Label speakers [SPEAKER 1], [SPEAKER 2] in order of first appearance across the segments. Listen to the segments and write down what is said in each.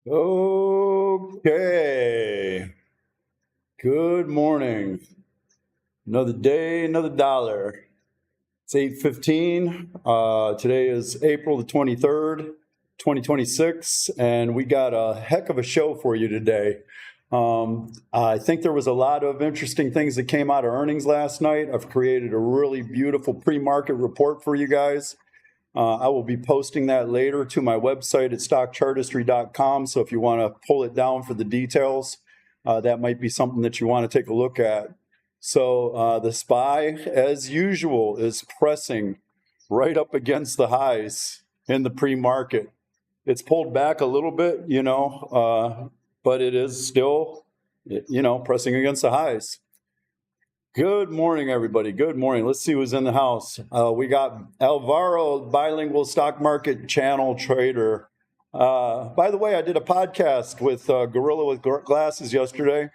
[SPEAKER 1] Okay. Good morning. Another day, another dollar. It's 8:15. Today is April the 23rd, 2026, and we got a heck of a show for you today. I think there was a lot of interesting things that came out of earnings last night. I've created a really beautiful pre-market report for you guys. I will be posting that later to my website at stockchartistry.com. So if you want to pull it down for the details, that might be something that you want to take a look at. So the SPY, as usual, is pressing right up against the highs in the pre-market. It's pulled back a little bit, but it is still, pressing against the highs. Good morning, everybody. Good morning. Let's see who's in the house. We got Alvaro, bilingual stock market channel trader. By the way, I did a podcast with Gorilla with Glasses yesterday.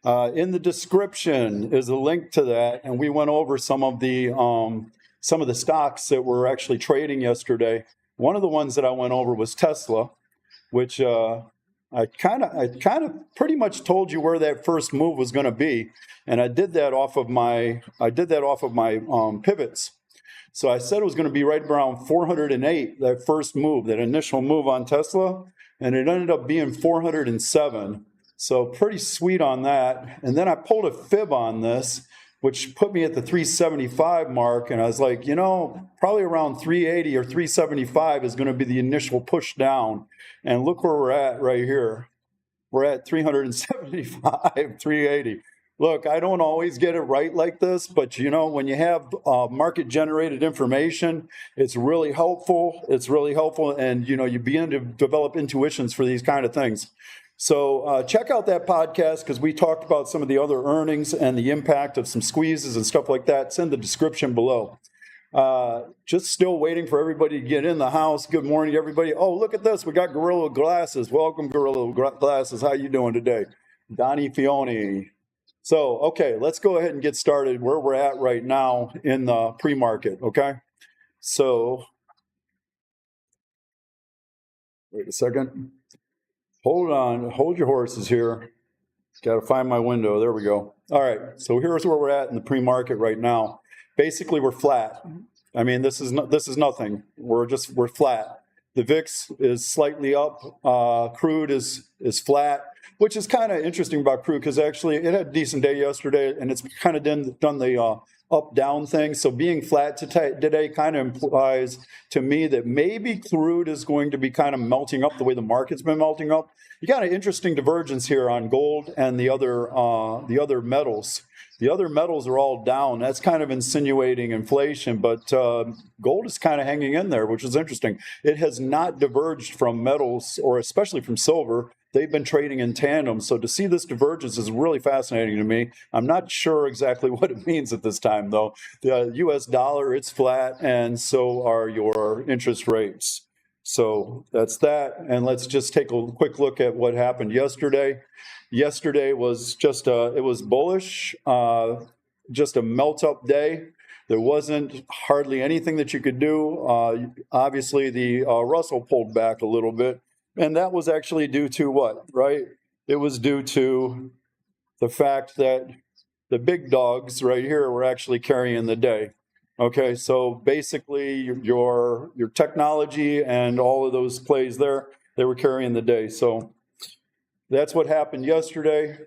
[SPEAKER 1] In the description is a link to that, and we went over some of the stocks that were actually trading yesterday. One of the ones that I went over was Tesla, which I kind of pretty much told you where that first move was going to be, and I did that off of my pivots. So I said it was going to be right around 408, that first move, that initial move on Tesla, and it ended up being 407. So pretty sweet on that. And then I pulled a fib on this, which put me at the 375 mark, and I was like, probably around 380 or 375 is going to be the initial push down. And look where we're at right here. We're at 375, 380. Look, I don't always get it right like this, but when you have market-generated information, it's really helpful. It's really helpful, and you begin to develop intuitions for these kind of things. So check out that podcast because we talked about some of the other earnings and the impact of some squeezes and stuff like that. It's in the description below. Just still waiting for everybody to get in the house. Good morning, everybody. Oh, look at this. We got Gorilla Glasses. Welcome, Gorilla Glasses. How you doing today? Donnie Fione. So, okay, let's go ahead and get started where we're at right now in the pre-market, okay? So, wait a second. Hold on. Hold your horses here. Got to find my window. There we go. All right, so here's where we're at in the pre-market right now. Basically, we're flat. I mean, this is nothing. We're flat. The VIX is slightly up. Crude is flat, which is kind of interesting about crude because actually it had a decent day yesterday, and it's kind of done the up-down thing. So being flat today kind of implies to me that maybe crude is going to be kind of melting up the way the market's been melting up. You got an interesting divergence here on gold and the other metals. The other metals are all down. That's kind of insinuating inflation, but gold is kind of hanging in there, which is interesting. It has not diverged from metals, or especially from silver. They've been trading in tandem. So to see this divergence is really fascinating to me. I'm not sure exactly what it means at this time, though. The US dollar, it's flat, and so are your interest rates. So that's that. And let's just take a quick look at what happened yesterday. Yesterday was it was bullish, just a melt up day. There wasn't hardly anything that you could do. Obviously, the Russell pulled back a little bit. And that was actually due to what, right? It was due to the fact that the big dogs right here were actually carrying the day. Okay, so basically your technology and all of those plays there, they were carrying the day. So that's what happened yesterday.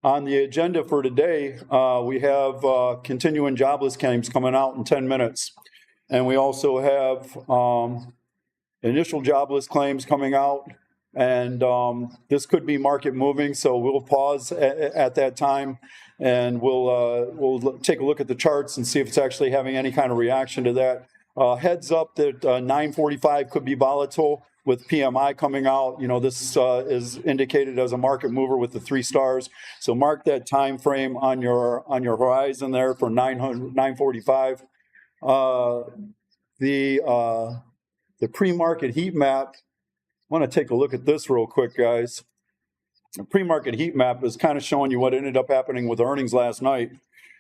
[SPEAKER 1] On the agenda for today, we have continuing jobless claims coming out in 10 minutes. And we also have initial jobless claims coming out, and this could be market moving, so we'll pause at that time, and we'll take a look at the charts and see if it's actually having any kind of reaction to that. Heads up that 9:45 could be volatile with PMI coming out. This is indicated as a market mover with the 3 stars, so mark that time frame on your horizon there for 9:45. The pre-market heat map, I want to take a look at this real quick, guys. The pre-market heat map is kind of showing you what ended up happening with earnings last night.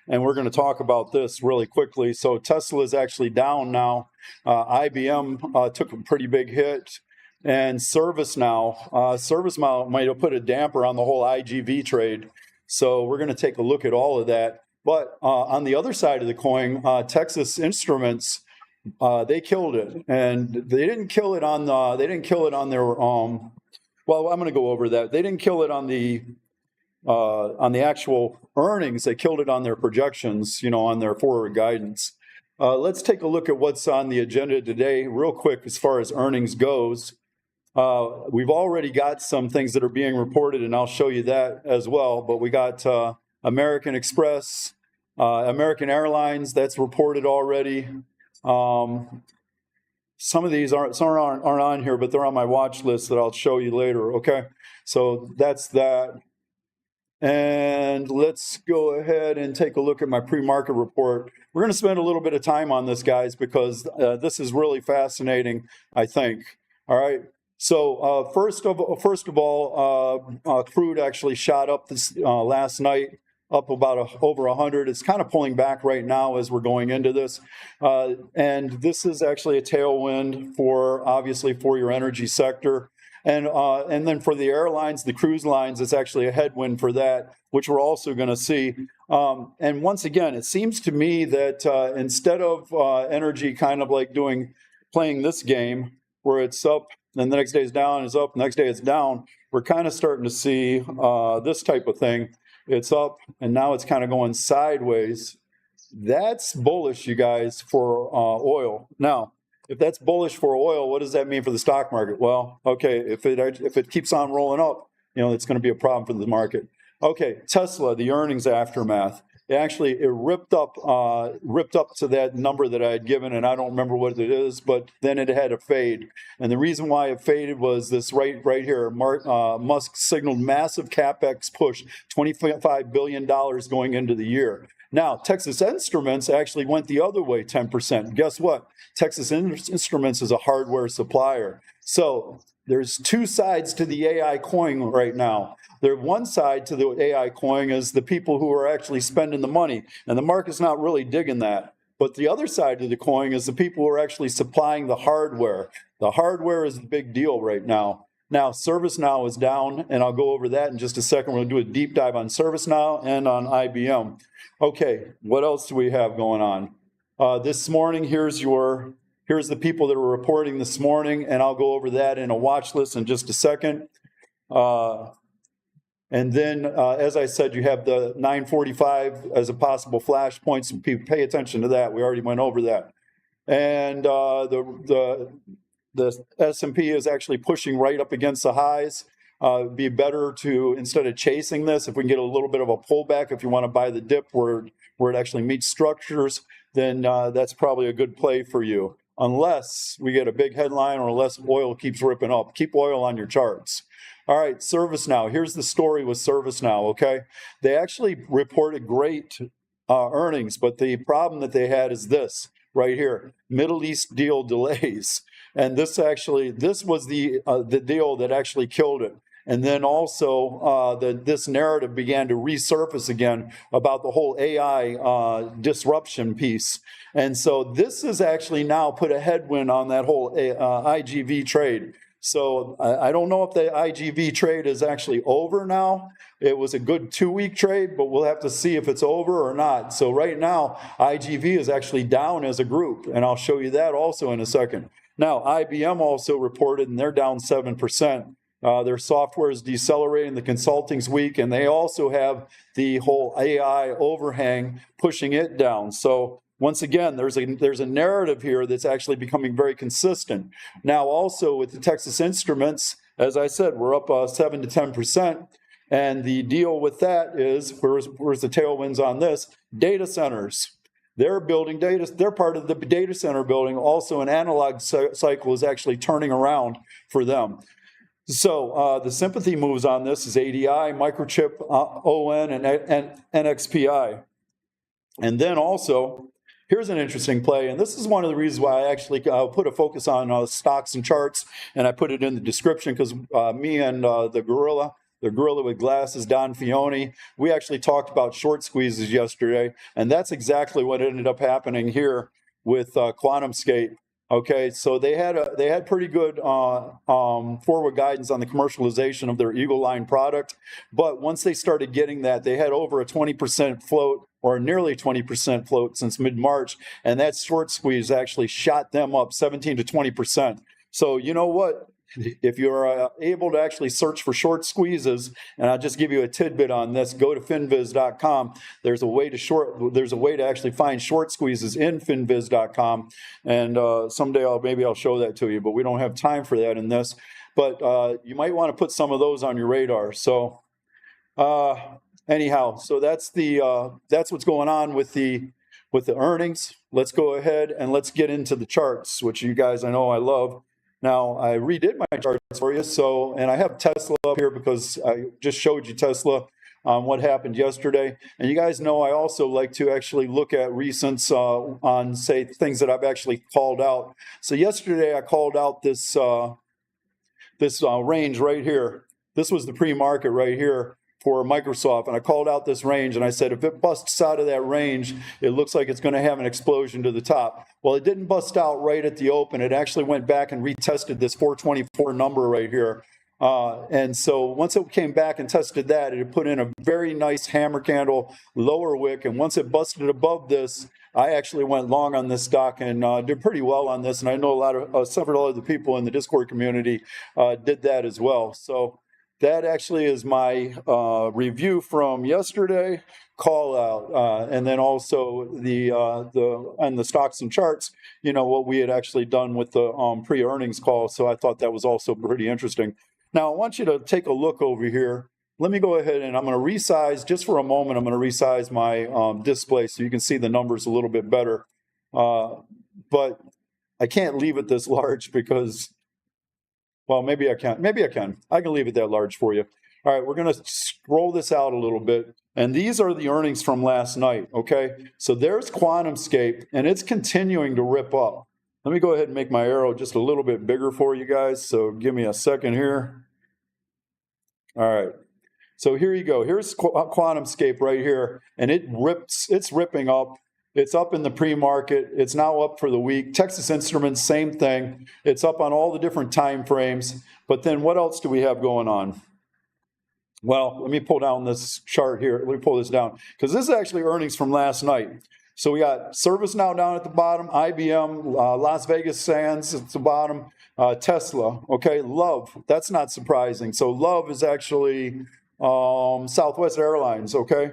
[SPEAKER 1] And we're going to talk about this really quickly. So Tesla is actually down now. IBM took a pretty big hit. and ServiceNow. ServiceNow might have put a damper on the whole IGV trade. So we're going to take a look at all of that. But on the other side of the coin, Texas Instruments, they killed it, and they didn't kill it on their. Well, I'm going to go over that. They didn't kill it on the actual earnings. They killed it on their projections, on their forward guidance. Let's take a look at what's on the agenda today real quick as far as earnings goes. We've already got some things that are being reported, and I'll show you that as well. But we got American Express, American Airlines, that's reported already. Some of these aren't on here, but they're on my watch list that I'll show you later, okay? So that's that. And let's go ahead and take a look at my pre-market report. We're going to spend a little bit of time on this, guys, because this is really fascinating, I think. All right. So first of all, crude actually shot up this last night, up about over 100. It's kind of pulling back right now as we're going into this. And this is actually a tailwind obviously for your energy sector. And then for the airlines, the cruise lines, it's actually a headwind for that, which we're also going to see. And once again, it seems to me that instead of energy kind of like playing this game where it's up, then the next day it's down, it's up, the next day it's down, we're kind of starting to see this type of thing. It's up, and now it's kind of going sideways. That's bullish, you guys, for oil. Now, if that's bullish for oil, what does that mean for the stock market? Well, okay, if it keeps on rolling up, it's going to be a problem for the market. Okay, Tesla, the earnings aftermath. It ripped up to that number that I had given, and I don't remember what it is, but then it had a fade. And the reason why it faded was this right here. Musk signaled massive CapEx push, $25 billion going into the year. Now, Texas Instruments actually went the other way, 10%. Guess what? Texas Instruments is a hardware supplier. So there's two sides to the AI coin right now. One side to the AI coin is the people who are actually spending the money, and the market's not really digging that. But the other side of the coin is the people who are actually supplying the hardware. The hardware is the big deal right now. Now, ServiceNow is down, and I'll go over that in just a second. We're going to do a deep dive on ServiceNow and on IBM. Okay, what else do we have going on? This morning, here's the people that are reporting this morning, and I'll go over that in a watch list in just a second. And then, as I said, you have the 945 as a possible flashpoint, so people pay attention to that. We already went over that. And the S&P is actually pushing right up against the highs. It'd be better to, instead of chasing this, if we can get a little bit of a pullback, if you want to buy the dip where it actually meets structures, then that's probably a good play for you. Unless we get a big headline or unless oil keeps ripping up. Keep oil on your charts. All right, ServiceNow. Here's the story with ServiceNow, okay? They actually reported great earnings, but the problem that they had is this right here, Middle East deal delays. And this was the deal that actually killed it. And then also this narrative began to resurface again about the whole AI disruption piece. And so this has actually now put a headwind on that whole IGV trade. So I don't know if the IGV trade is actually over now. It was a good 2-week trade, but we'll have to see if it's over or not. So right now, IGV is actually down as a group, and I'll show you that also in a second. Now, IBM also reported, and they're down 7%. Their software is decelerating, the consulting's weak, and they also have the whole AI overhang pushing it down. So once again, there's a narrative here that's actually becoming very consistent. Now, also with the Texas Instruments, as I said, we're up 7 to 10%. And the deal with that is, where's the tailwinds on this? Data centers. They're building data. They're part of the data center building. Also, an analog cycle is actually turning around for them. So the sympathy moves on this is ADI, Microchip, ON, and NXPI. And then also, here's an interesting play, and this is one of the reasons why I actually put a focus on stocks and charts, and I put it in the description because me and the gorilla with glasses, Don Fione, we actually talked about short squeezes yesterday, and that's exactly what ended up happening here with QuantumScape. Okay, so they had pretty good forward guidance on the commercialization of their Eagle Line product, but once they started getting that, they had over a 20% float or nearly 20% float since mid-March, and that short squeeze actually shot them up 17 to 20%. So you know what? If you're able to actually search for short squeezes, and I'll just give you a tidbit on this, go to finviz.com. There's a way to actually find short squeezes in finviz.com, and someday maybe I'll show that to you, but we don't have time for that in this. But you might want to put some of those on your radar. So anyhow, so that's what's going on with the earnings. Let's go ahead and let's get into the charts, which you guys, I know I love. Now, I redid my charts for you, and I have Tesla up here because I just showed you Tesla on what happened yesterday. And you guys know I also like to actually look at recents on, say, things that I've actually called out. So yesterday I called out this range right here. This was the pre-market right here for Microsoft, and I called out this range, and I said if it busts out of that range, it looks like it's going to have an explosion to the top. Well, it didn't bust out right at the open. It actually went back and retested this 424 number right here. And so once it came back and tested that, it had put in a very nice hammer candle lower wick, and once it busted above this, I actually went long on this stock and did pretty well on this, and I know several other people in the Discord community did that as well. So that actually is my review from yesterday, call out, and then also the stocks and charts, you know, what we had actually done with the pre-earnings call. So I thought that was also pretty interesting. Now, I want you to take a look over here. Let me go ahead and I'm going to resize, just for a moment, I'm going to resize my display so you can see the numbers a little bit better. But I can't leave it this large because, well, maybe I can. Maybe I can. I can leave it that large for you. All right, we're going to scroll this out a little bit. And these are the earnings from last night, okay? So there's QuantumScape, and it's continuing to rip up. Let me go ahead and make my arrow just a little bit bigger for you guys. So give me a second here. All right. So here you go. Here's QuantumScape right here, and it's ripping up. It's up in the pre-market. It's now up for the week. Texas Instruments, same thing. It's up on all the different time frames. But then what else do we have going on? Well, let me pull down this chart here. Let me pull this down because this is actually earnings from last night. So we got ServiceNow down at the bottom, IBM, Las Vegas Sands at the bottom, Tesla. Okay, Love. That's not surprising. So Love is actually Southwest Airlines. Okay.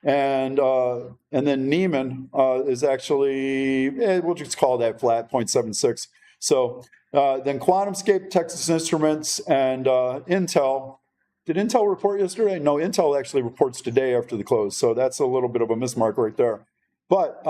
[SPEAKER 1] And then Neiman is actually, we'll just call that flat, 0.76. So then QuantumScape, Texas Instruments, and Intel. Did Intel report yesterday? No, Intel actually reports today after the close. So that's a little bit of a mismark right there. But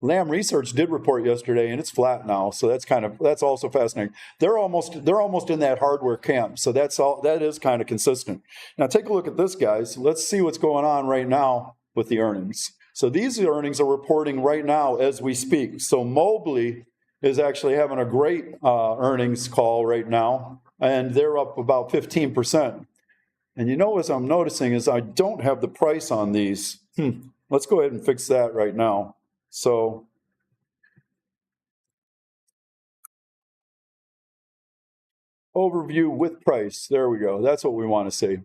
[SPEAKER 1] Lam Research did report yesterday, and it's flat now. So that's also fascinating. They're almost in that hardware camp. So that is kind of consistent. Now take a look at this, guys. Let's see what's going on right now with the earnings. So these earnings are reporting right now as we speak. So Mobley is actually having a great earnings call right now, and they're up about 15%. And you know, as I'm noticing, is I don't have the price on these. Let's go ahead and fix that right now. So overview with price. There we go. That's what we want to see.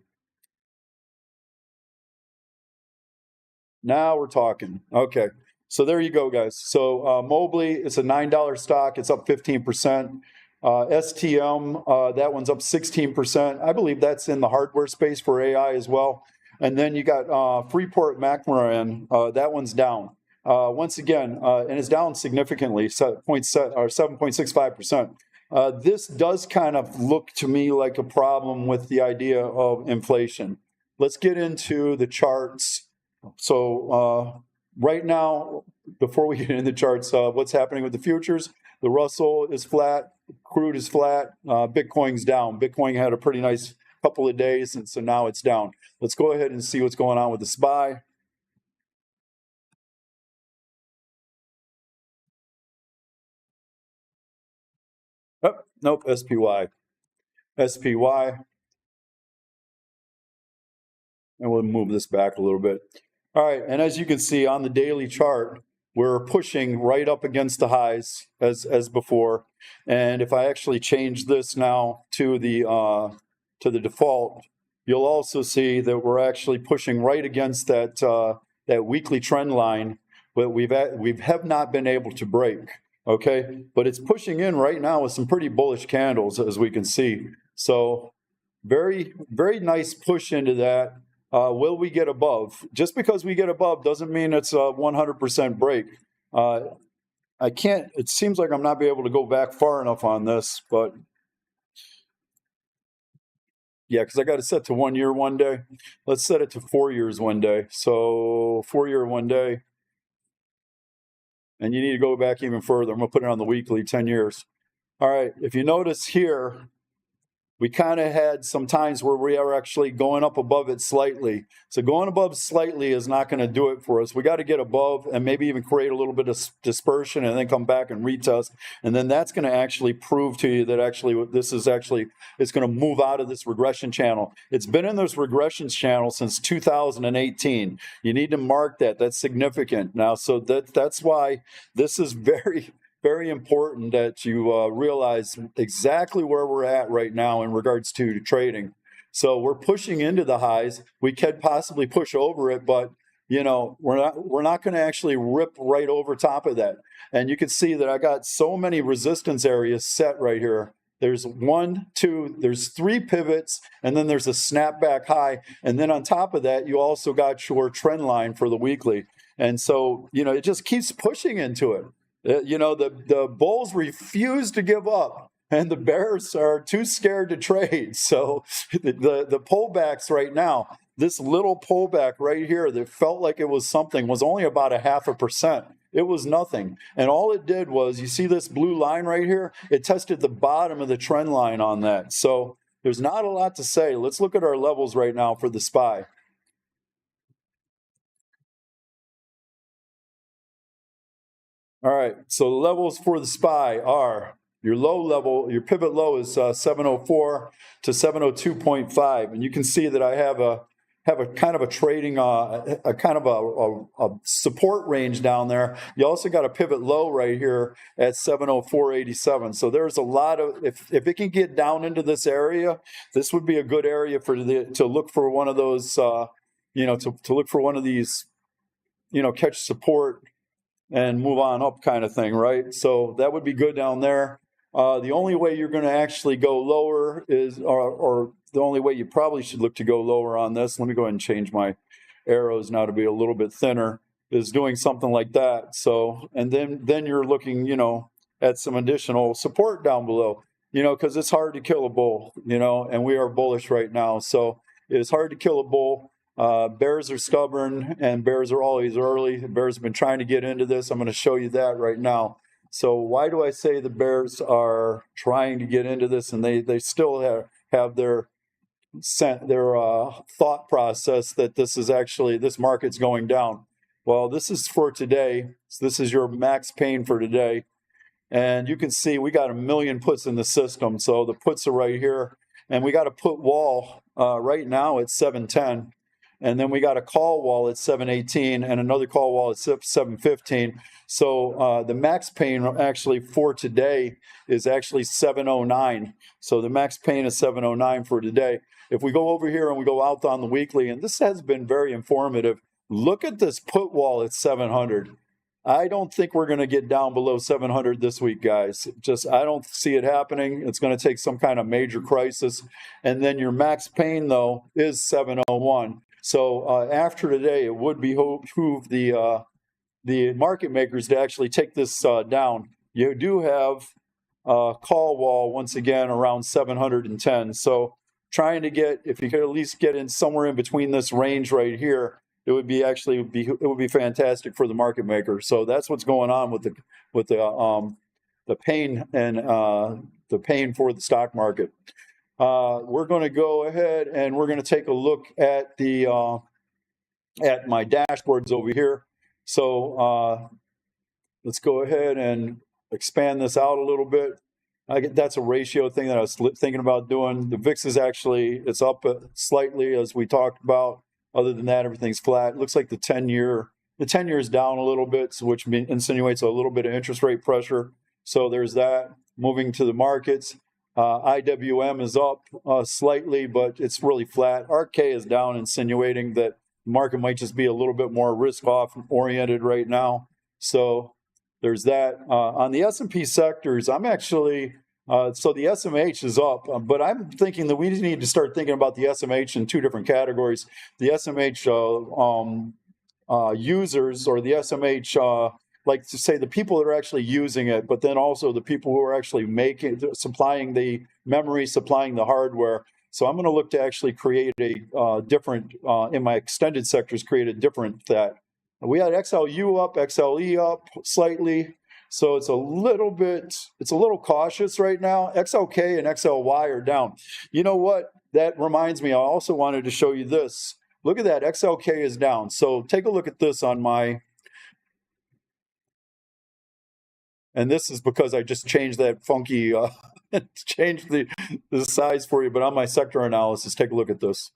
[SPEAKER 1] Now we're talking. Okay. So there you go, guys. So Mobley, it's a $9 stock. It's up 15%. STM, that one's up 16%. I believe that's in the hardware space for AI as well. And then you got Freeport McMoran. That one's down. Once again, and it's down significantly, 7.65%. This does kind of look to me like a problem with the idea of inflation. Let's get into the charts. So right now, before we get into the charts, what's happening with the futures? The Russell is flat, crude is flat, Bitcoin's down. Bitcoin had a pretty nice couple of days, and so now it's down. Let's go ahead and see what's going on with the SPY. Oh, nope, SPY. SPY. And we'll move this back a little bit. All right, and as you can see on the daily chart, we're pushing right up against the highs as before. And if I actually change this now to the default, you'll also see that we're actually pushing right against that weekly trend line, but we have not been able to break. Okay, but it's pushing in right now with some pretty bullish candles, as we can see. So very, very nice push into that. Will we get above? Just because we get above doesn't mean it's a 100% break. I can't, it seems like I'm not be able to go back far enough on this, but yeah, because I got it set to 1 year, 1 day. Let's set it to 4 years, 1 day. So 4 year, 1 day. And you need to go back even further. I'm going to put it on the weekly, 10 years. All right, if you notice here, we kind of had some times where we are actually going up above it slightly. So going above slightly is not going to do it for us. We got to get above and maybe even create a little bit of dispersion and then come back and retest. And then that's going to actually prove to you that actually this is actually, it's going to move out of this regression channel. It's been in this regression channel since 2018. You need to mark that. That's significant. Now, so that's why this is very important that you realize exactly where we're at right now in regards to trading. So we're pushing into the highs. We could possibly push over it, but you know, we're not going to actually rip right over top of that. And you can see that I got so many resistance areas set right here. There's 1, 2, there's 3 pivots, and then there's a snapback high. And then on top of that, you also got your trend line for the weekly. And so, you know, it just keeps pushing into it. You know, the bulls refuse to give up, and the bears are too scared to trade. So the pullbacks right now, this little pullback right here that felt like it was something, was only about 0.5%. It was nothing. And all it did was, you see this blue line right here? It tested the bottom of the trend line on that. So there's not a lot to say. Let's look at our levels right now for the SPY. All right, so the levels for the SPY are, your low level, your pivot low is 704 to 702.5, and you can see that I have a kind of a trading, a kind of a support range down there. You also got a pivot low right here at 704.87. So there's a lot of, if it can get down into this area, this would be a good area for to look for one of those, you know, to look for one of these, you know, catch support and move on up kind of thing, right? So that would be good down there. The only way you're going to actually go lower is, or the only way you probably should look to go lower on this, let me go ahead and change my arrows now to be a little bit thinner, is doing something like that. So, and then you're looking, you know, at some additional support down below, you know, because it's hard to kill a bull, you know, and we are bullish right now. So it's hard to kill a bull. Bears are stubborn, and bears are always early. Bears have been trying to get into this. I'm going to show you that right now. So why do I say the bears are trying to get into this, and they still have their thought process that this is actually, this market's going down? Well, this is for today. So this is your max pain for today. And you can see we got 1 million puts in the system. So the puts are right here, and we got a put wall right now at 710. And then we got a call wall at 718 and another call wall at 715. So the max pain actually for today is actually 709. So the max pain is 709 for today. If we go over here and we go out on the weekly, and this has been very informative, look at this put wall at 700. I don't think we're going to get down below 700 this week, guys. Just, I don't see it happening. It's going to take some kind of major crisis. And then your max pain, though, is 701. So after today, it would behoove the market makers to actually take this down. You do have a call wall once again around 710. So trying to get, if you could at least get in somewhere in between this range right here, it would be fantastic for the market maker. So that's what's going on with the pain and the pain for the stock market. We're going to go ahead and we're going to take a look at the at my dashboards over here. So let's go ahead and expand this out a little bit. That's a ratio thing that I was thinking about doing. The VIX is actually, it's up slightly as we talked about. Other than that, everything's flat. It looks like the 10-year The 10-year is down a little bit, which insinuates a little bit of interest rate pressure. So there's that. Moving to the markets, IWM is up slightly, but it's really flat. RK is down, insinuating that the market might just be a little bit more risk-off oriented right now. So there's that. On the S&P sectors, I'm actually... so the SMH is up, but I'm thinking that we need to start thinking about the SMH in two different categories. The SMH users, or the SMH, like to say the people that are actually using it, but then also the people who are actually supplying the memory, supplying the hardware. So I'm going to look to actually create a different, in my extended sectors, create a different that. We had XLU up, XLE up slightly. So it's a little cautious right now. XLK and XLY are down. You know what? That reminds me, I also wanted to show you this. Look at that, XLK is down. So take a look at this on my, and this is because I just changed that funky, changed the size for you, but on my sector analysis, take a look at this.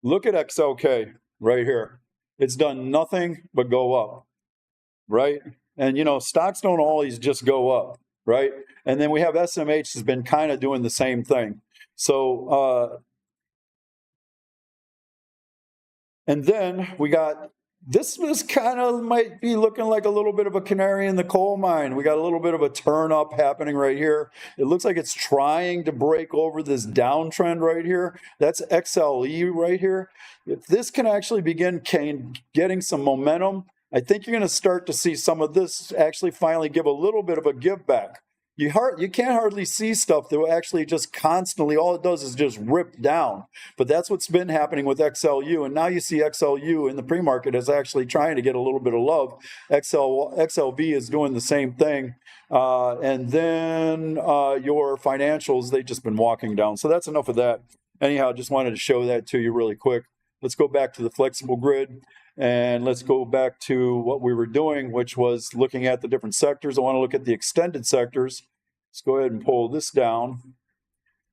[SPEAKER 1] Look at XLK right here. It's done nothing but go up, right? And, you know, stocks don't always just go up, right? And then we have SMH has been kind of doing the same thing. So, and then we got, this was kind of might be looking like a little bit of a canary in the coal mine. We got a little bit of a turn up happening right here. It looks like it's trying to break over this downtrend right here. That's XLE right here. If this can actually begin getting some momentum, I think you're going to start to see some of this actually finally give a little bit of a give back. You can't hardly see stuff that will actually just constantly, all it does is just rip down. But that's what's been happening with XLU. And now you see XLU in the pre-market is actually trying to get a little bit of love. XLV is doing the same thing. And then your financials, they've just been walking down. So that's enough of that. Anyhow, just wanted to show that to you really quick. Let's go back to the flexible grid. And let's go back to what we were doing, which was looking at the different sectors. I want to look at the extended sectors. Let's go ahead and pull this down.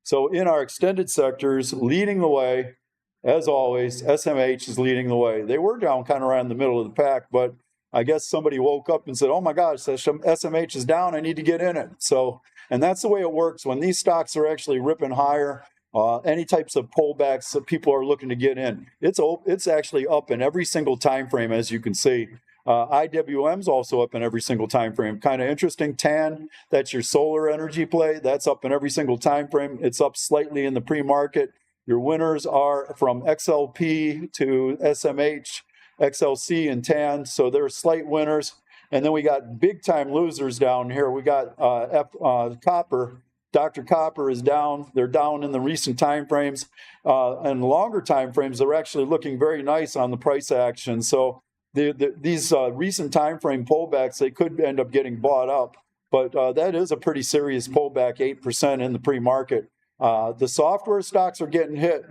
[SPEAKER 1] So in our extended sectors, leading the way, as always, SMH is leading the way. They were down kind of around the middle of the pack, but I guess somebody woke up and said, oh my gosh, SMH is down, I need to get in it. So, and that's the way it works. When these stocks are actually ripping higher, any types of pullbacks that people are looking to get in, it's actually up in every single time frame, as you can see. IWM's also up in every single time frame. Kind of interesting. TAN, that's your solar energy play. That's up in every single time frame. It's up slightly in the pre-market. Your winners are from XLP to SMH, XLC, and TAN. So they're slight winners. And then we got big time losers down here. We got copper. Dr. Copper is down. They're down in the recent time frames. And longer time frames, they're actually looking very nice on the price action. So these recent time frame pullbacks, they could end up getting bought up. But that is a pretty serious pullback, 8% in the pre-market. The software stocks are getting hit.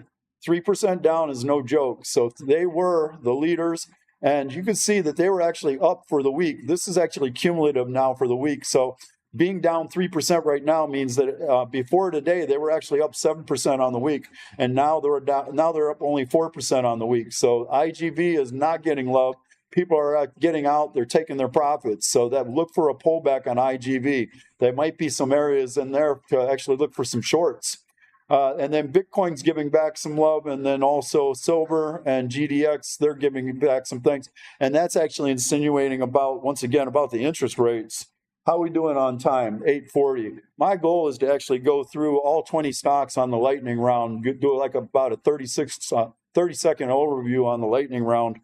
[SPEAKER 1] 3% down is no joke. So they were the leaders. And you can see that they were actually up for the week. This is actually cumulative now for the week. So being down 3% right now means that before today they were actually up 7% on the week, and now they're down. Now they're up only 4% on the week. So IGV is not getting love. People are getting out. They're taking their profits. So that look for a pullback on IGV. There might be some areas in there to actually look for some shorts. And then Bitcoin's giving back some love, and then also silver and GDX, they're giving back some things. And that's actually insinuating about, once again, about the interest rates. How are we doing on time? 8:40. My goal is to actually go through all 20 stocks on the lightning round, do like about a 30-second overview on the lightning round.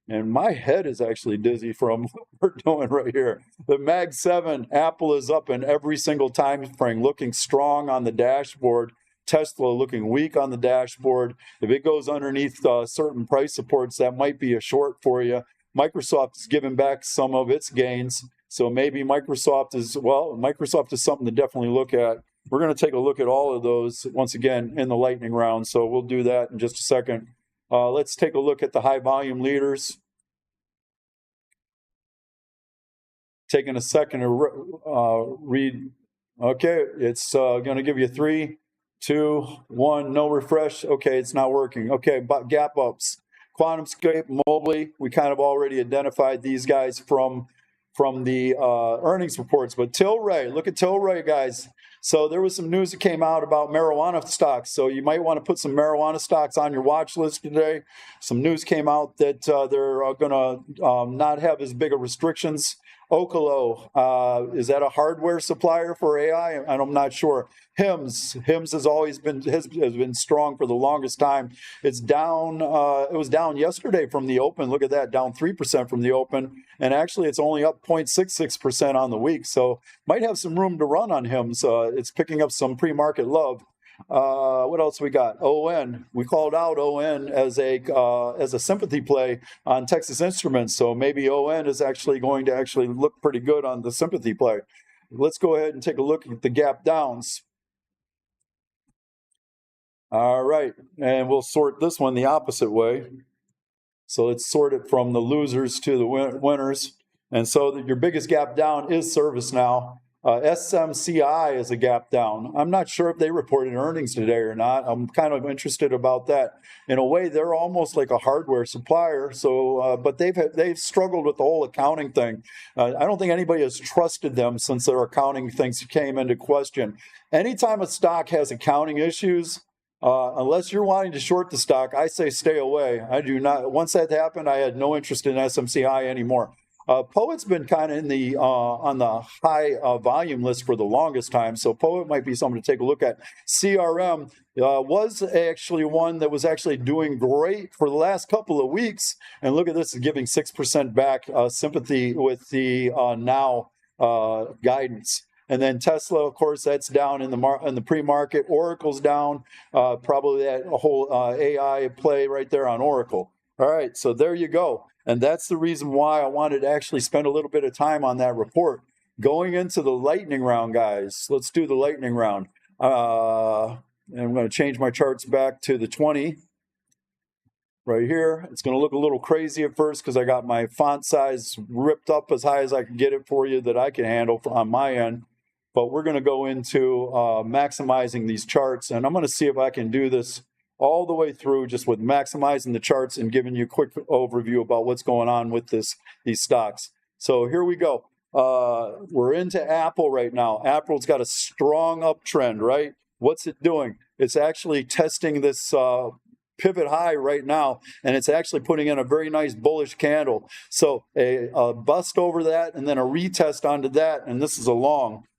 [SPEAKER 1] And my head is actually dizzy from what we're doing right here. The Mag 7, Apple is up in every single time frame, looking strong on the dashboard. Tesla looking weak on the dashboard. If it goes underneath certain price supports, that might be a short for you. Microsoft is giving back some of its gains. So maybe Microsoft is something to definitely look at. We're going to take a look at all of those once again in the lightning round. So we'll do that in just a second. Let's take a look at the high volume leaders. Taking a second to read. Okay, it's going to give you three. 2, 1, no refresh. Okay, it's not working. Okay, but gap ups. QuantumScape, Mobley, we kind of already identified these guys from the earnings reports. But Tilray, look at Tilray, guys. So there was some news that came out about marijuana stocks. So you might want to put some marijuana stocks on your watch list today. Some news came out that they're going to not have as big of restrictions. Oklo, is that a hardware supplier for AI? I'm not sure. HIMS has always been has been strong for the longest time. It's down. It was down yesterday from the open. Look at that, down 3% from the open, and actually it's only up 0.66% on the week. So might have some room to run on HIMS. It's picking up some pre-market love. What else we got? ON. We called out ON as a sympathy play on Texas Instruments. So maybe ON is actually going to look pretty good on the sympathy play. Let's go ahead and take a look at the gap downs. All right, and we'll sort this one the opposite way. So let's sort it from the losers to the winners. And so your biggest gap down is ServiceNow. SMCI is a gap down. I'm not sure if they reported earnings today or not. I'm kind of interested about that. In a way, they're almost like a hardware supplier. So, but they've struggled with the whole accounting thing. I don't think anybody has trusted them since their accounting things came into question. Anytime a stock has accounting issues, unless you're wanting to short the stock, I say stay away. I do not. Once that happened, I had no interest in SMCI anymore. Poet's been kind of in the on the high volume list for the longest time, so Poet might be something to take a look at. CRM was actually one that was actually doing great for the last couple of weeks, and look at this, giving 6% back, sympathy with the now guidance. And then Tesla, of course, that's down in the pre-market. Oracle's down, probably that whole AI play right there on Oracle. All right, so there you go. And that's the reason why I wanted to actually spend a little bit of time on that report. Going into the lightning round, guys, let's do the lightning round. And I'm going to change my charts back to the 20 right here. It's going to look a little crazy at first because I got my font size ripped up as high as I can get it for you that I can handle on my end. But we're going to go into maximizing these charts, and I'm going to see if I can do this all the way through just with maximizing the charts and giving you a quick overview about what's going on with these stocks. So here we go. We're into Apple right now. Apple's got a strong uptrend, right? What's it doing? It's actually testing this pivot high right now, and it's actually putting in a very nice bullish candle. So a bust over that and then a retest onto that, and this is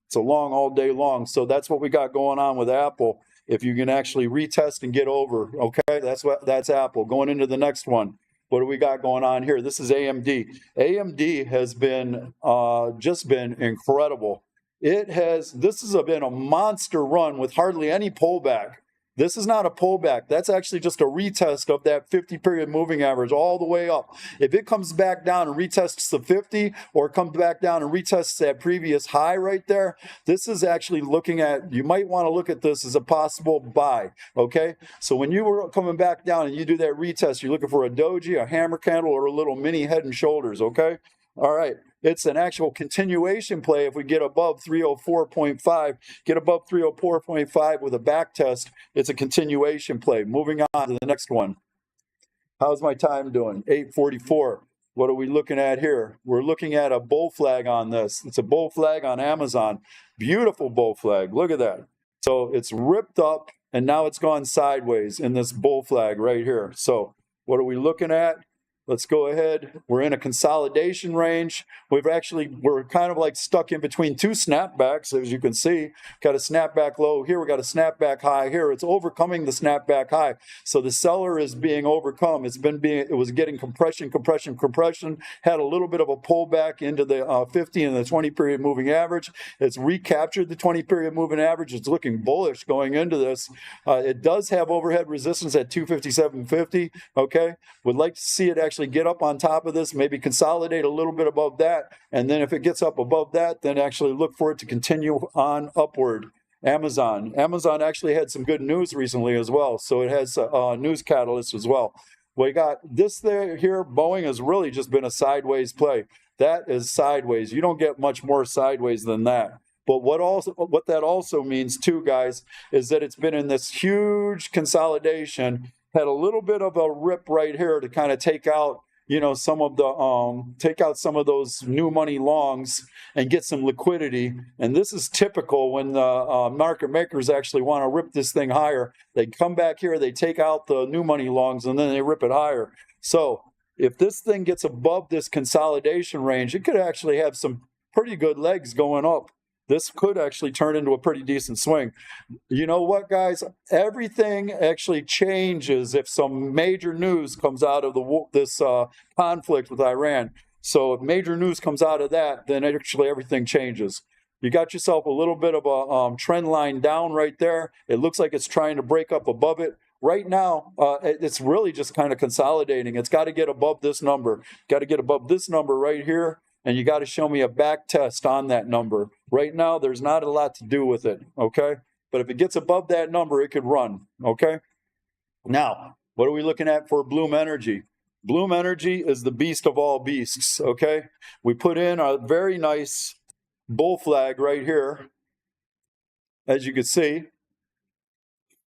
[SPEAKER 1] it's a long all day long. So that's what we got going on with Apple. If you can actually retest and get over, okay, that's Apple. Going into the next one, what do we got going on here? This is AMD. AMD has been just been incredible. This has been a monster run with hardly any pullback. This is not a pullback. That's actually just a retest of that 50-period moving average all the way up. If it comes back down and retests the 50 or comes back down and retests that previous high right there, this is actually looking at, you might want to look at this as a possible buy, okay? So when you were coming back down and you do that retest, you're looking for a doji, a hammer candle, or a little mini head and shoulders, okay? All right, it's an actual continuation play. If we get above 304.5, get above 304.5 with a back test, it's a continuation play. Moving on to the next one. How's my time doing? 8:44. What are we looking at here? We're looking at a bull flag on this. It's a bull flag on Amazon. Beautiful bull flag. Look at that. So it's ripped up, and now it's gone sideways in this bull flag right here. So what are we looking at? Let's go ahead. We're in a consolidation range. We're kind of like stuck in between two snapbacks, as you can see. Got a snapback low here. We got a snapback high here. It's overcoming the snapback high. So the seller is being overcome. It was getting compression. Had a little bit of a pullback into the 50 and the 20-period moving average. It's recaptured the 20-period moving average. It's looking bullish going into this. It does have overhead resistance at 257.50. Okay, would like to see it actually get up on top of this, maybe consolidate a little bit above that, and then if it gets up above that, then actually look for it to continue on upward. Amazon actually had some good news recently as well, so it has a news catalyst as well. We got this there here. Boeing has really just been a sideways play. That is sideways. You don't get much more sideways than that. But what that also means too, guys, is that it's been in this huge consolidation, had a little bit of a rip right here to kind of take out, some of those new money longs and get some liquidity. And this is typical when the market makers actually want to rip this thing higher. They come back here, they take out the new money longs, and then they rip it higher. So if this thing gets above this consolidation range, it could actually have some pretty good legs going up. This could actually turn into a pretty decent swing. You know what, guys? Everything actually changes if some major news comes out of this conflict with Iran. So if major news comes out of that, then actually everything changes. You got yourself a little bit of a trend line down right there. It looks like it's trying to break up above it. Right now, it's really just kind of consolidating. It's got to get above this number. Got to get above this number right here. And you got to show me a back test on that number. Right now, there's not a lot to do with it, okay? But if it gets above that number, it could run, okay? Now, what are we looking at for Bloom Energy? Bloom Energy is the beast of all beasts, okay? We put in a very nice bull flag right here, as you can see.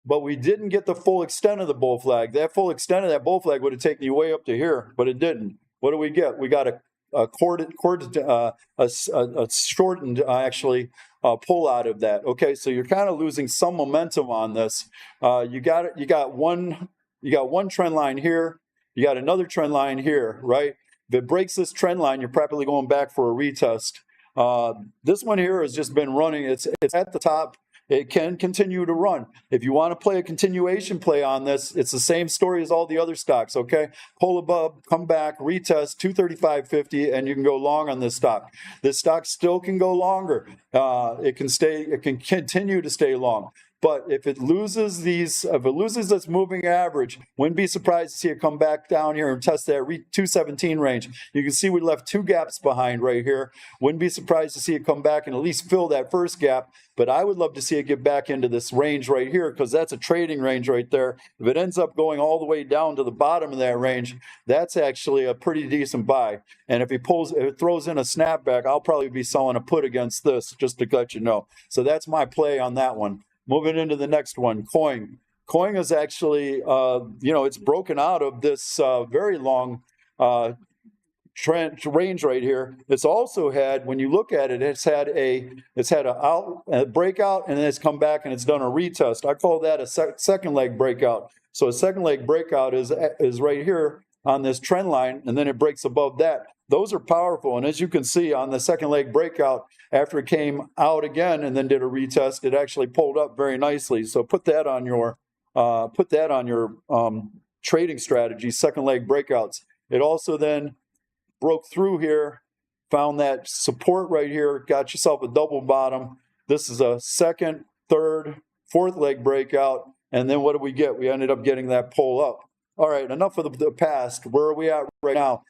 [SPEAKER 1] But we didn't get the full extent of the bull flag. That full extent of that bull flag would have taken you way up to here, but it didn't. What do we get? We got a shortened pull out of that. Okay, so you're kind of losing some momentum on this. You got one trend line here. You got another trend line here, right? If it breaks this trend line, you're probably going back for a retest. This one here has just been running. It's at the top. It can continue to run. If you want to play a continuation play on this, it's the same story as all the other stocks, okay? Pull above, come back, retest 235.50, and you can go long on this stock. This stock still can go longer. It can continue to stay long. But if it loses this moving average, wouldn't be surprised to see it come back down here and test that 217 range. You can see we left two gaps behind right here. Wouldn't be surprised to see it come back and at least fill that first gap. But I would love to see it get back into this range right here because that's a trading range right there. If it ends up going all the way down to the bottom of that range, that's actually a pretty decent buy. And if it throws in a snapback, I'll probably be selling a put against this just to let you know. So that's my play on that one. Moving into the next one, Coin. Coin is actually, it's broken out of this very long trend range right here. It's also had, when you look at it, it's had a breakout, and then it's come back and it's done a retest. I call that a second leg breakout. So a second leg breakout is right here on this trend line, and then it breaks above that. Those are powerful, and as you can see on the second leg breakout, after it came out again and then did a retest, it actually pulled up very nicely. So put that on your trading strategy, second leg breakouts. It also then broke through here, found that support right here, got yourself a double bottom. This is a second, third, fourth leg breakout, and then what did we get? We ended up getting that pull up. All right, enough of the past. Where are we at right now?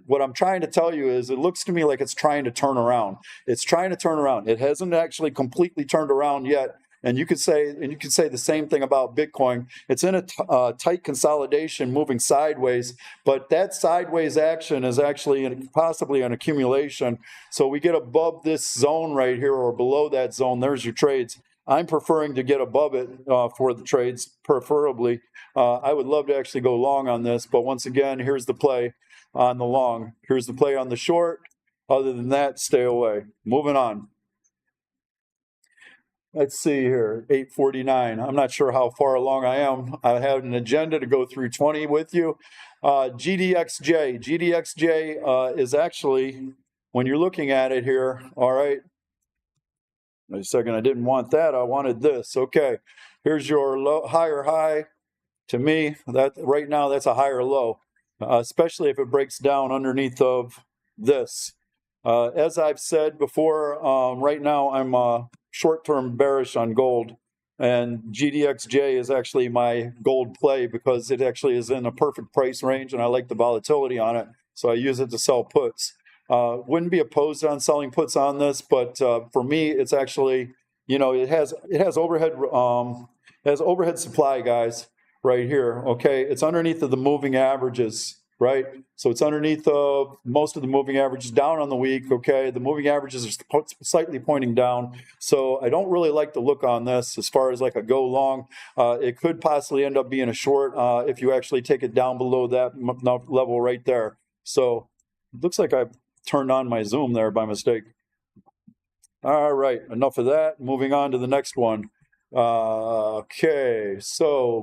[SPEAKER 1] What I'm trying to tell you is it looks to me like it's trying to turn around. It's trying to turn around. It hasn't actually completely turned around yet. And you could say the same thing about Bitcoin. It's in a tight consolidation moving sideways, but that sideways action is actually possibly an accumulation. So we get above this zone right here or below that zone, there's your trades. I'm preferring to get above it for the trades, preferably. I would love to actually go long on this, but once again, here's the play on the long. Here's the play on the short. Other than that, stay away. Moving on. Let's see here, 8:49. I'm not sure how far along I am. I have an agenda to go through 20 with you. GDXJ. GDXJ is actually, when you're looking at it here, all right, wait a second, I didn't want that. I wanted this. Okay, here's your higher high. To me, that right now, that's a higher low, especially if it breaks down underneath of this. As I've said before, right now I'm short-term bearish on gold, and GDXJ is actually my gold play because it actually is in a perfect price range, and I like the volatility on it, so I use it to sell puts. Wouldn't be opposed on selling puts on this, but for me, it's actually, it has overhead supply, guys, right here. Okay, it's underneath of the moving averages. right? So it's underneath most of the moving averages, down on the week, okay? The moving averages are slightly pointing down. So I don't really like the look on this as far as like a go long. It could possibly end up being a short if you actually take it down below that level right there. So it looks like I've turned on my Zoom there by mistake. All right, enough of that. Moving on to the next one. Okay, so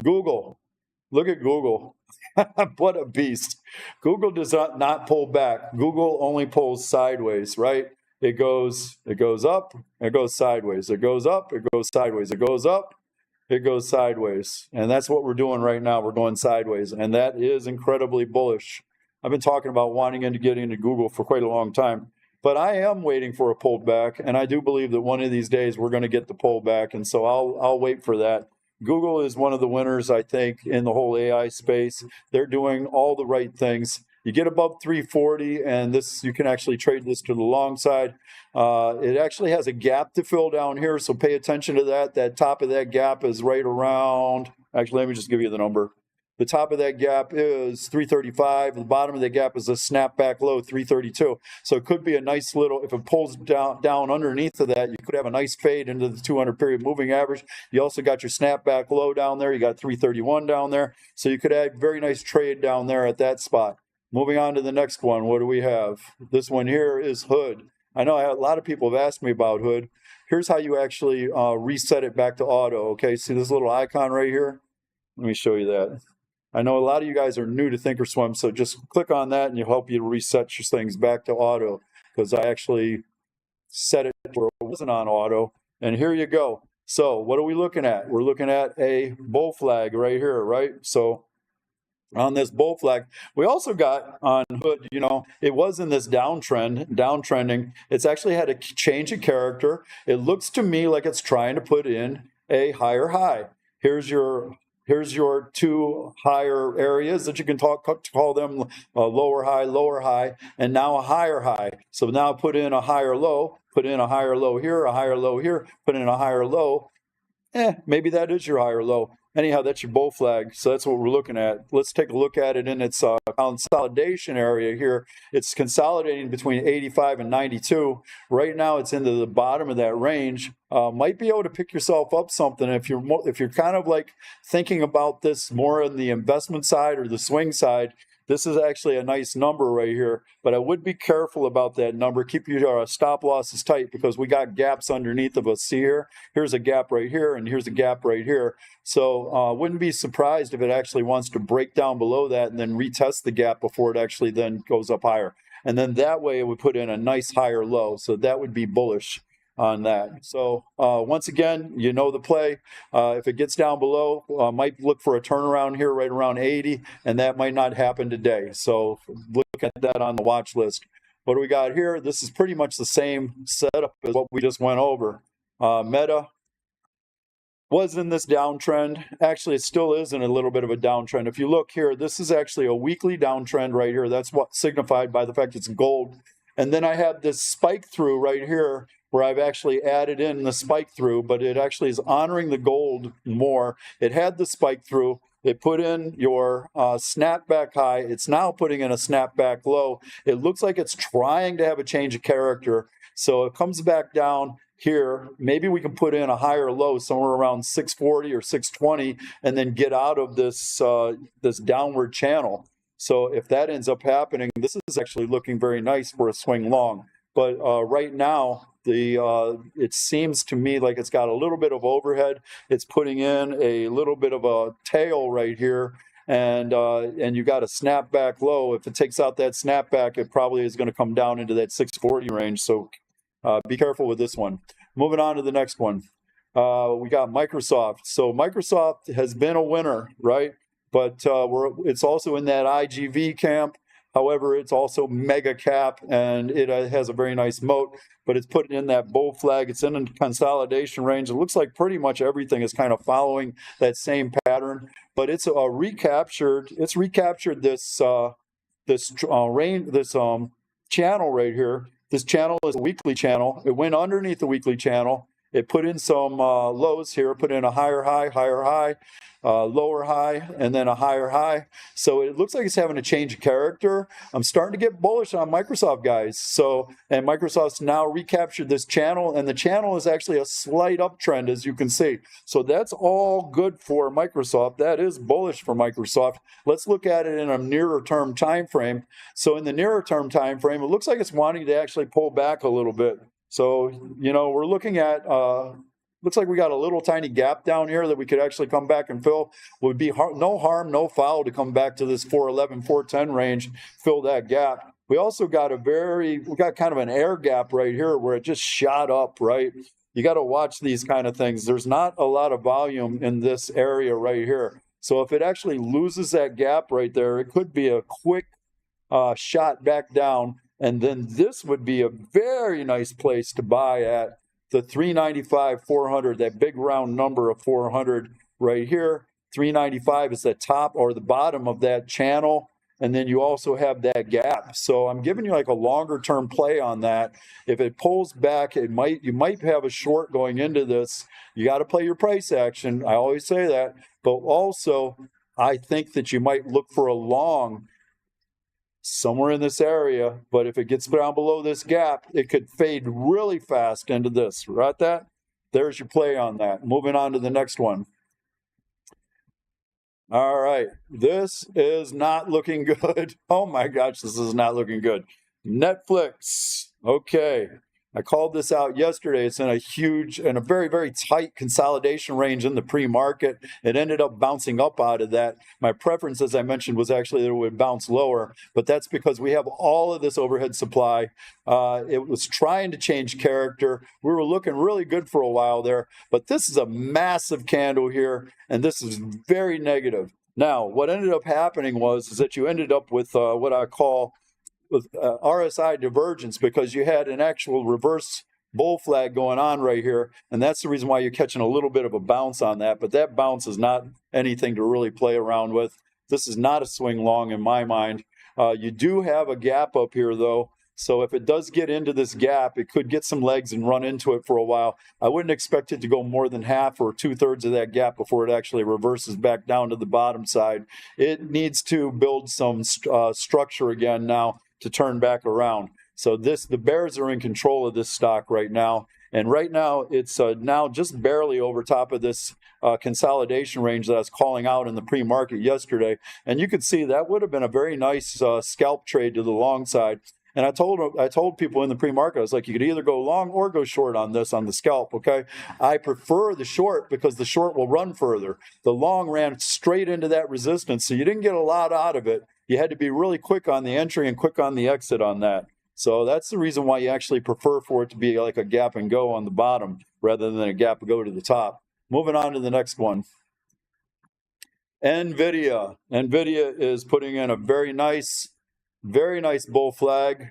[SPEAKER 1] Google. Look at Google. What a beast. Google does not pull back. Google only pulls sideways, right? It goes up, it goes sideways. It goes up, it goes sideways. It goes up, it goes sideways. And that's what we're doing right now. We're going sideways. And that is incredibly bullish. I've been talking about wanting to get into Google for quite a long time. But I am waiting for a pullback, and I do believe that one of these days we're going to get the pullback, and so I'll wait for that. Google is one of the winners, I think, in the whole AI space. They're doing all the right things. You get above 340, and this you can actually trade this to the long side. It actually has a gap to fill down here, so pay attention to that. That top of that gap is right around, actually, let me just give you the number. The top of that gap is 335. The bottom of the gap is a snapback low, 332. So it could be a nice little, if it pulls down underneath of that, you could have a nice fade into the 200 period moving average. You also got your snapback low down there. You got 331 down there. So you could add very nice trade down there at that spot. Moving on to the next one, what do we have? This one here is Hood. I know a lot of people have asked me about Hood. Here's how you actually reset it back to auto. Okay, see this little icon right here? Let me show you that. I know a lot of you guys are new to Thinkorswim, so just click on that and it'll help you reset your things back to auto, because I actually set it where it wasn't on auto. And here you go. So what are we looking at? We're looking at a bull flag right here, right? So on this bull flag, we also got on Hood, you know, it was in this downtrending. It's actually had a change of character. It looks to me like it's trying to put in a higher high. Here's your two higher areas that you can call them lower high, and now a higher high. So now put in a higher low, put in a higher low here, a higher low here, put in a higher low. Maybe that is your higher low. Anyhow, that's your bull flag. So that's what we're looking at. Let's take a look at it in its consolidation area here. It's consolidating between 85 and 92. Right now, it's into the bottom of that range. Might be able to pick yourself up something if you're kind of like thinking about this more on the investment side or the swing side. This is actually a nice number right here, but I would be careful about that number. Keep your stop losses tight, because we got gaps underneath of us. See here? Here's a gap right here, and here's a gap right here. So wouldn't be surprised if it actually wants to break down below that and then retest the gap before it actually then goes up higher. And then that way it would put in a nice higher low. So that would be bullish on that. So once again, you know the play. If it gets down below, might look for a turnaround here right around 80, and that might not happen today. So look at that on the watch list. What do we got here? This is pretty much the same setup as what we just went over. Meta was in this downtrend. Actually, it still is in a little bit of a downtrend. If you look here, this is actually a weekly downtrend right here. That's what signified by the fact it's gold. And then I have this spike through right here where I've actually added in the spike through, but it actually is honoring the gold more. It had the spike through. It put in your snapback high. It's now putting in a snapback low. It looks like it's trying to have a change of character. So it comes back down here. Maybe we can put in a higher low somewhere around 640 or 620 and then get out of this, this downward channel. So if that ends up happening, this is actually looking very nice for a swing long. But right now, it seems to me like it's got a little bit of overhead. It's putting in a little bit of a tail right here, and you got a snapback low. If it takes out that snapback, it probably is going to come down into that 640 range. So be careful with this one. Moving on to the next one. We got Microsoft. So Microsoft has been a winner, right? But it's also in that IGV camp. However, it's also mega cap, and it has a very nice moat, but it's putting in that bull flag. It's in a consolidation range. It looks like pretty much everything is kind of following that same pattern, but it's recaptured. It's recaptured this channel right here. This channel is a weekly channel. It went underneath the weekly channel. It put in some lows here, put in a higher high, lower high, and then a higher high. So it looks like it's having a change of character. I'm starting to get bullish on Microsoft, guys. So, and Microsoft's now recaptured this channel, and the channel is actually a slight uptrend, as you can see. So that's all good for Microsoft. That is bullish for Microsoft. Let's look at it in a nearer term time frame. So in the nearer term time frame, it looks like it's wanting to actually pull back a little bit. So, you know, we're looking at, looks like we got a little tiny gap down here that we could actually come back and fill. Would be no harm, no foul to come back to this 411, 410 range, fill that gap. We also got we got kind of an air gap right here where it just shot up, right? You got to watch these kind of things. There's not a lot of volume in this area right here. So if it actually loses that gap right there, it could be a quick shot back down. And then this would be a very nice place to buy at the 395, 400, that big round number of 400 right here. 395 is the top or the bottom of that channel. And then you also have that gap. So I'm giving you like a longer term play on that. If it pulls back, you might have a short going into this. You got to play your price action. I always say that. But also, I think that you might look for a long somewhere in this area, but if it gets down below this gap, it could fade really fast into this. Right? There's your play on that. Moving on to the next one. All right, this is not looking good. Oh my gosh, this is not looking good. Netflix. Okay. I called this out yesterday. It's in a very, very tight consolidation range in the pre-market. It ended up bouncing up out of that. My preference, as I mentioned, was actually that it would bounce lower, but that's because we have all of this overhead supply. It was trying to change character. We were looking really good for a while there, but this is a massive candle here, and this is very negative. Now, what ended up happening is that you ended up with what I call with RSI divergence, because you had an actual reverse bull flag going on right here, and that's the reason why you're catching a little bit of a bounce on that. But that bounce is not anything to really play around with. This is not a swing long in my mind. You do have a gap up here though, so if it does get into this gap, it could get some legs and run into it for a while. I wouldn't expect it to go more than half or 2/3 of that gap before it actually reverses back down to the bottom side. It needs to build some structure again now to turn back around. So the bears are in control of this stock right now. And right now, it's now just barely over top of this consolidation range that I was calling out in the pre-market yesterday. And you can see that would have been a very nice scalp trade to the long side. And I told people in the pre-market, I was like, you could either go long or go short on this, on the scalp, okay? I prefer the short because the short will run further. The long ran straight into that resistance, so you didn't get a lot out of it. You had to be really quick on the entry and quick on the exit on that. So that's the reason why you actually prefer for it to be like a gap and go on the bottom rather than a gap and go to the top. Moving on to the next one. NVIDIA. NVIDIA is putting in a very nice bull flag.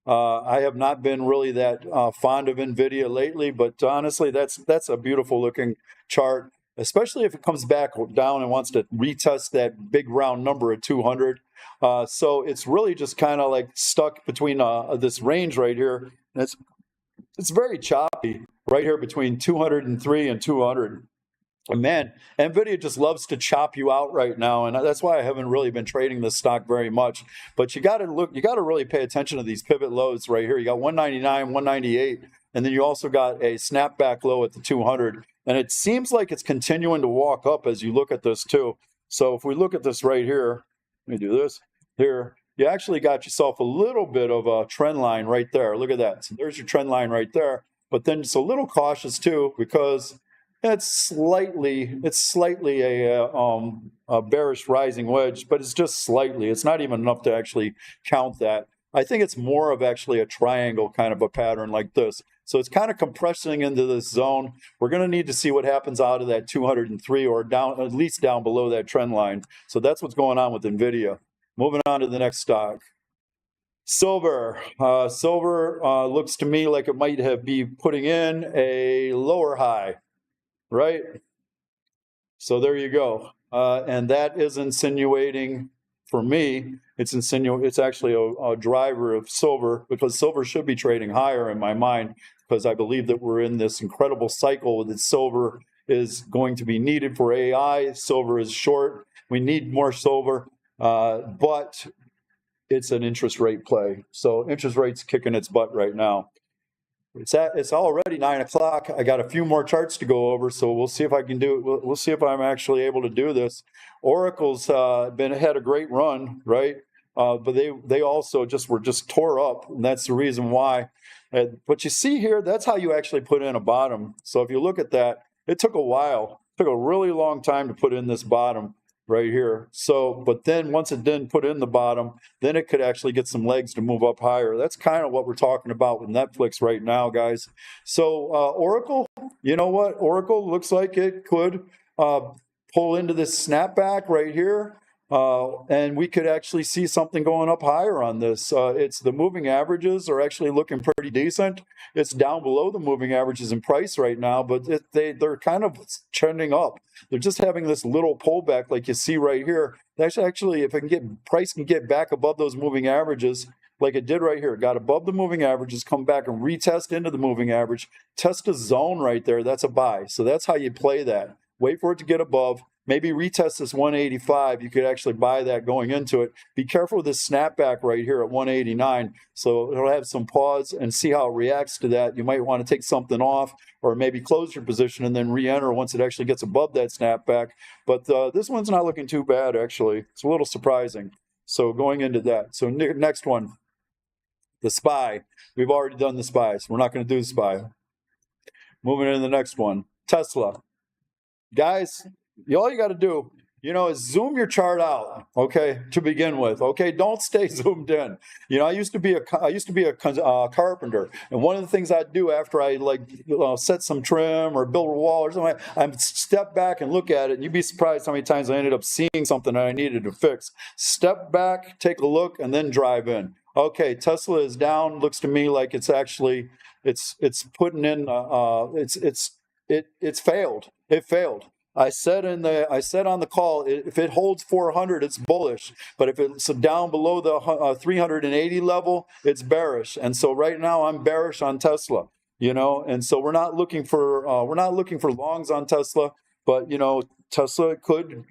[SPEAKER 1] I have not been really that fond of NVIDIA lately, but honestly, that's a beautiful looking chart, especially if it comes back down and wants to retest that big round number at 200. So it's really just kind of like stuck between this range right here. And it's very choppy right here between 203 and 200. And man, NVIDIA just loves to chop you out right now, and that's why I haven't really been trading this stock very much. But you got to really pay attention to these pivot lows right here. You got 199, 198, and then you also got a snapback low at the 200. And it seems like it's continuing to walk up as you look at this too. So if we look at this right here, let me do this here. You actually got yourself a little bit of a trend line right there. Look at that. So there's your trend line right there. But then it's a little cautious too, because it's slightly a bearish rising wedge, but it's just slightly. It's not even enough to actually count that. I think it's more of actually a triangle kind of a pattern like this. So it's kind of compressing into this zone. We're going to need to see what happens out of that 203 or down, at least down below that trend line. So that's what's going on with NVIDIA. Moving on to the next stock. Silver. Silver looks to me like it might be putting in a lower high. Right? So there you go. And that is insinuating for me, it's actually a driver of silver, because silver should be trading higher in my mind, because I believe that we're in this incredible cycle that silver is going to be needed for AI. Silver is short. We need more silver, but it's an interest rate play. So interest rates kicking its butt right now. It's already 9 o'clock. I got a few more charts to go over, so we'll see if I can do it. We'll see if I'm actually able to do this. Oracle's had a great run, right? But they also were tore up, and that's the reason why. But you see here, that's how you actually put in a bottom. So if you look at that, it took a while. It took a really long time to put in this bottom right here. So, but then once it didn't put in the bottom, then it could actually get some legs to move up higher. That's kind of what we're talking about with Netflix right now, guys. So Oracle, you know what? Oracle looks like it could pull into this snapback right here. And we could actually see something going up higher on this. It's the moving averages are actually looking pretty decent. It's down below the moving averages in price right now, but they're kind of trending up. They're just having this little pullback like you see right here. That's actually, if price can get back above those moving averages, like it did right here, got above the moving averages, come back and retest into the moving average, test a zone right there, that's a buy. So that's how you play that. Wait for it to get above. Maybe retest this 185. You could actually buy that going into it. Be careful with this snapback right here at 189. So it'll have some pause and see how it reacts to that. You might want to take something off or maybe close your position and then re-enter once it actually gets above that snapback. But this one's not looking too bad, actually. It's a little surprising. So going into that. So next one, the SPY. We've already done the SPY, so we're not going to do the SPY. Moving into the next one, Tesla. Guys, all you got to do, is zoom your chart out, okay, to begin with, okay? Don't stay zoomed in. I used to be a carpenter, and one of the things I do after I set some trim or build a wall or something, I step back and look at it, and you'd be surprised how many times I ended up seeing something that I needed to fix. Step back, take a look, and then drive in. Okay, Tesla is down. Looks to me like it's actually it's putting in it's failed. It failed. I said on the call, if it holds 400, it's bullish. But if it's down below the 380 level, it's bearish. And so right now I'm bearish on Tesla. And so we're not looking for longs on Tesla. But Tesla could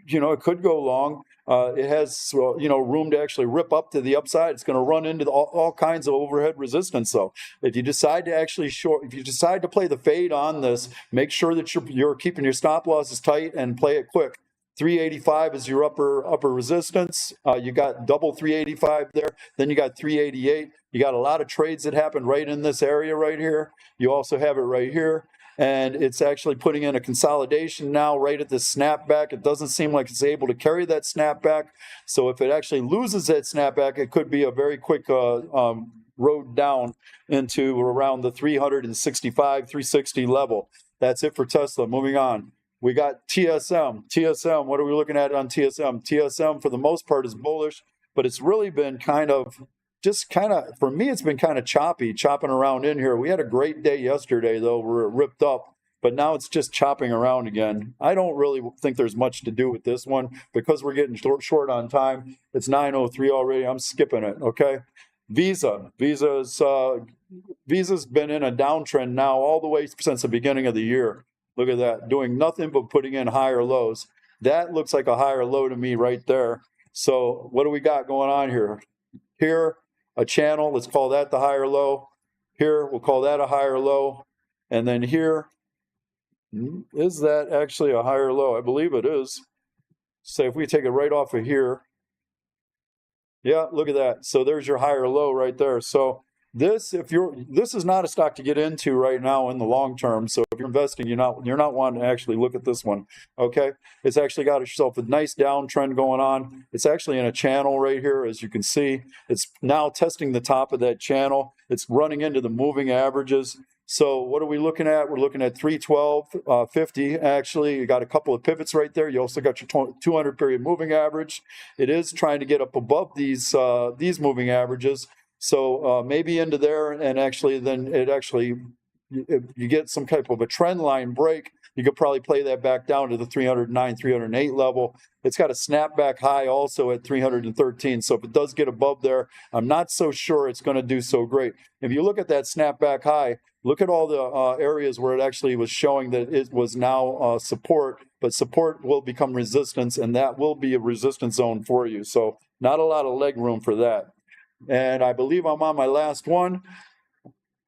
[SPEAKER 1] go long. It has room to actually rip up to the upside. It's going to run into all kinds of overhead resistance. So if you decide to play the fade on this, make sure that you're keeping your stop losses tight and play it quick. 385 is your upper resistance. You got double 385 there. Then you got 388. You got a lot of trades that happen right in this area right here. You also have it right here. And it's actually putting in a consolidation now right at this snapback. It doesn't seem like it's able to carry that snapback. So if it actually loses that snapback, it could be a very quick road down into around the 365, 360 level. That's it for Tesla. Moving on. We got TSM. TSM, what are we looking at on TSM? TSM, for the most part, is bullish, but it's really been for me, it's been kind of chopping around in here. We had a great day yesterday, though. We're ripped up, but now it's just chopping around again. I don't really think there's much to do with this one because we're getting short on time. It's 9:03 already. I'm skipping it, okay? Visa's been in a downtrend now all the way since the beginning of the year. Look at that, doing nothing but putting in higher lows. That looks like a higher low to me right there. So what do we got going on here? Here, a channel, let's call that the higher low. Here, we'll call that a higher low. And then here, is that actually a higher low? I believe it is. So if we take it right off of here, yeah, look at that. So there's your higher low right there. So this is not a stock to get into right now in the long term. So if you're investing, you're not wanting to actually look at this one. Okay, it's actually got itself a nice downtrend going on. It's actually in a channel right here, as you can see. It's now testing the top of that channel. It's running into the moving averages. So what are we looking at? We're looking at 312.50. Actually, you got a couple of pivots right there. You also got your 200 period moving average. It is trying to get up above these moving averages. So maybe into there, and actually then you get some type of a trend line break. You could probably play that back down to the 309, 308 level. It's got a snapback high also at 313. So if it does get above there, I'm not so sure it's going to do so great. If you look at that snapback high, look at all the areas where it actually was showing that it was now support, but support will become resistance, and that will be a resistance zone for you. So not a lot of leg room for that. And I believe I'm on my last one.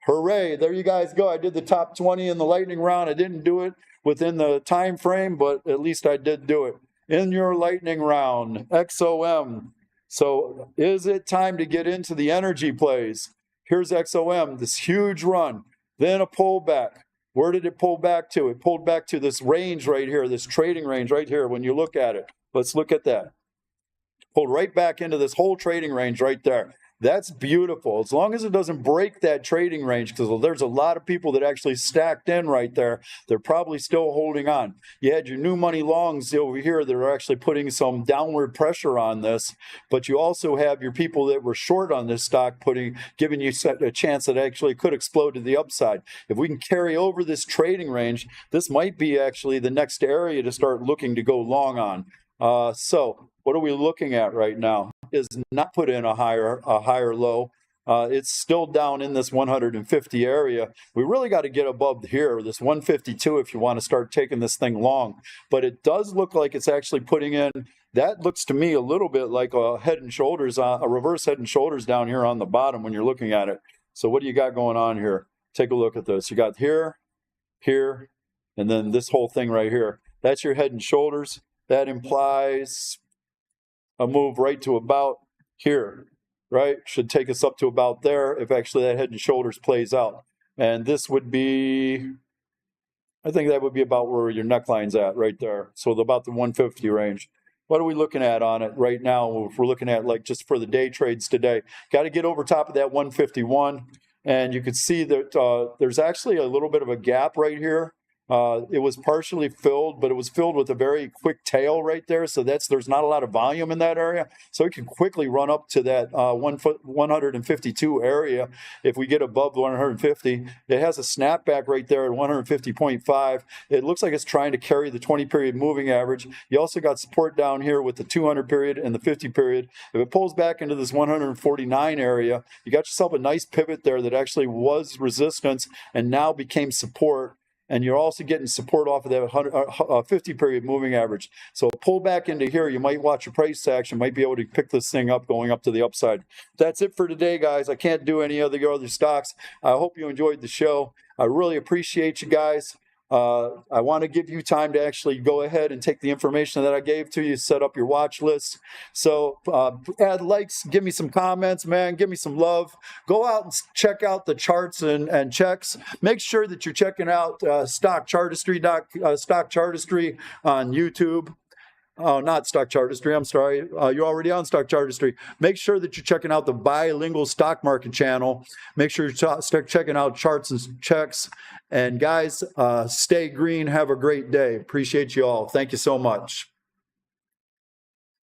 [SPEAKER 1] Hooray, there you guys go. I did the top 20 in the lightning round. I didn't do it within the time frame, but at least I did do it. In your lightning round, XOM. So is it time to get into the energy plays? Here's XOM, this huge run, then a pullback. Where did it pull back to? It pulled back to this range right here, this trading range right here when you look at it. Let's look at that. Pulled right back into this whole trading range right there. That's beautiful, as long as it doesn't break that trading range, because there's a lot of people that actually stacked in right there. They're probably still holding on. You had your new money longs over here that are actually putting some downward pressure on this, but you also have your people that were short on this stock giving you a chance that actually could explode to the upside. If we can carry over this trading range, this might be actually the next area to start looking to go long on. So what are we looking at right now? Is not put in a higher low. It's still down in this 150 area. We really got to get above here, this 152, if you want to start taking this thing long. But it does look like it's actually putting in, that looks to me a little bit like a head and shoulders, a reverse head and shoulders down here on the bottom when you're looking at it. So what do you got going on here? Take a look at this. You got here, here, and then this whole thing right here. That's your head and shoulders. That implies a move right to about here, right? Should take us up to about there if actually that head and shoulders plays out. And this would be, I think that would be about where your neckline's at right there. So about the 150 range. What are we looking at on it right now? If we're looking at like just for the day trades today, got to get over top of that 151. And you can see that there's actually a little bit of a gap right here. It was partially filled, but it was filled with a very quick tail right there. So there's not a lot of volume in that area. So it can quickly run up to that 152 area. If we get above the 150, it has a snapback right there at 150.5. It looks like it's trying to carry the 20-period moving average. You also got support down here with the 200 period and the 50 period. If it pulls back into this 149 area, you got yourself a nice pivot there that actually was resistance and now became support. And you're also getting support off of that 50-period moving average. So pull back into here. You might watch your price action. Might be able to pick this thing up going up to the upside. That's it for today, guys. I can't do any other stocks. I hope you enjoyed the show. I really appreciate you guys. I want to give you time to actually go ahead and take the information that I gave to you, set up your watch list. So add likes, give me some comments, man, give me some love. Go out and check out the charts and checks. Make sure that you're checking out Stock Chartistry on YouTube. Oh, not Stock Chartistry, I'm sorry. You're already on Stock Chartistry. Make sure that you're checking out the Bilingual Stock Market channel. Make sure you're checking out charts and checks. And guys, stay green. Have a great day. Appreciate you all. Thank you so much.